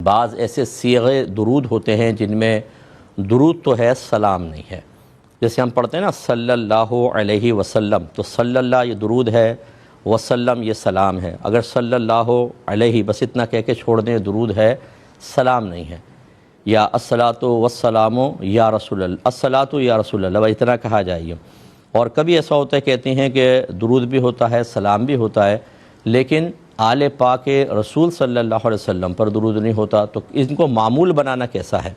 بعض ایسے صیغے درود ہوتے ہیں جن میں درود تو ہے، سلام نہیں ہے۔ جیسے ہم پڑھتے ہیں نا صلی اللہ علیہ وسلم، تو صلی اللہ یہ درود ہے، وسلم یہ سلام ہے۔ اگر صلی اللہ علیہ بس اتنا کہہ کے چھوڑ دیں درود ہے، سلام نہیں ہے۔ یا الصلاۃ والسلام یا رسول اللہ، الصلاۃ یا رسول اللہ، اتنا کہا جائے۔ اور کبھی ایسا ہوتا ہے کہتے ہیں کہ درود بھی ہوتا ہے، سلام بھی ہوتا ہے، لیکن آل پاک رسول صلی اللہ علیہ وسلم پر درود نہیں ہوتا، تو ان کو معمول بنانا کیسا ہے؟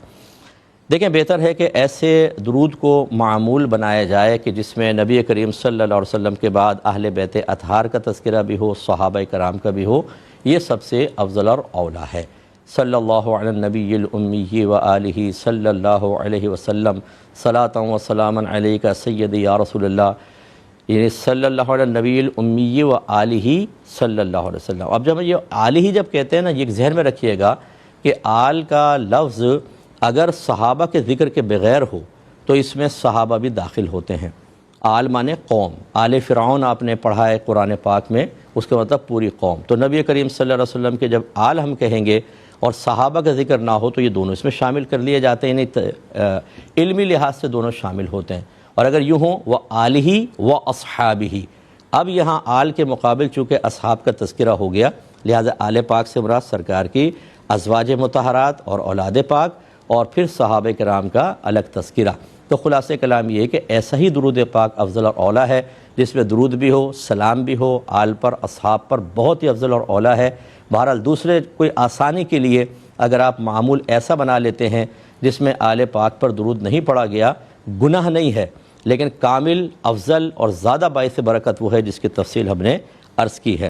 دیکھیں، بہتر ہے کہ ایسے درود کو معمول بنایا جائے کہ جس میں نبی کریم صلی اللہ علیہ وسلم کے بعد اہل بیت اطہار کا تذکرہ بھی ہو، صحابہ کرام کا بھی ہو، یہ سب سے افضل اور اولیٰ ہے۔ صلی اللہ علی النبی الامی و آلہ صلی اللہ علیہ وسلم صلاۃ و سلاما علیک سیدی یا رسول اللہ، یعنی صلی اللہ علیہ نبی الامی و آلہ صلی اللہ علیہ وسلم۔ اب جب یہ آلہ جب کہتے ہیں نا، یہ ذہن میں رکھیے گا کہ آل کا لفظ اگر صحابہ کے ذکر کے بغیر ہو تو اس میں صحابہ بھی داخل ہوتے ہیں۔ آل مانے قوم، آل فرعون آپ نے پڑھا ہے قرآن پاک میں، اس کا مطلب پوری قوم۔ تو نبی کریم صلی اللہ علیہ وسلم کے جب آل ہم کہیں گے اور صحابہ کا ذکر نہ ہو تو یہ دونوں اس میں شامل کر لیے جاتے ہیں، یعنی علمی لحاظ سے دونوں شامل ہوتے ہیں۔ اور اگر یوں ہوں وہ آلہ و اصحابہ، اب یہاں آل کے مقابل چونکہ اصحاب کا تذکرہ ہو گیا، لہٰذا آل پاک سے مراد سرکار کی ازواج مطہرات اور اولاد پاک، اور پھر صحابہ کرام کا الگ تذکرہ۔ تو خلاصہ کلام یہ ہے کہ ایسا ہی درود پاک افضل اور اولیٰ ہے، جس میں درود بھی ہو، سلام بھی ہو، آل پر اصحاب پر بہت ہی افضل اور اولیٰ ہے۔ بہرحال دوسرے کوئی آسانی کے لیے اگر آپ معمول ایسا بنا لیتے ہیں جس میں آل پاک پر درود نہیں پڑھا گیا، گناہ نہیں ہے، لیکن کامل، افضل اور زیادہ باعث برکت وہ ہے جس کی تفصیل ہم نے عرض کی ہے۔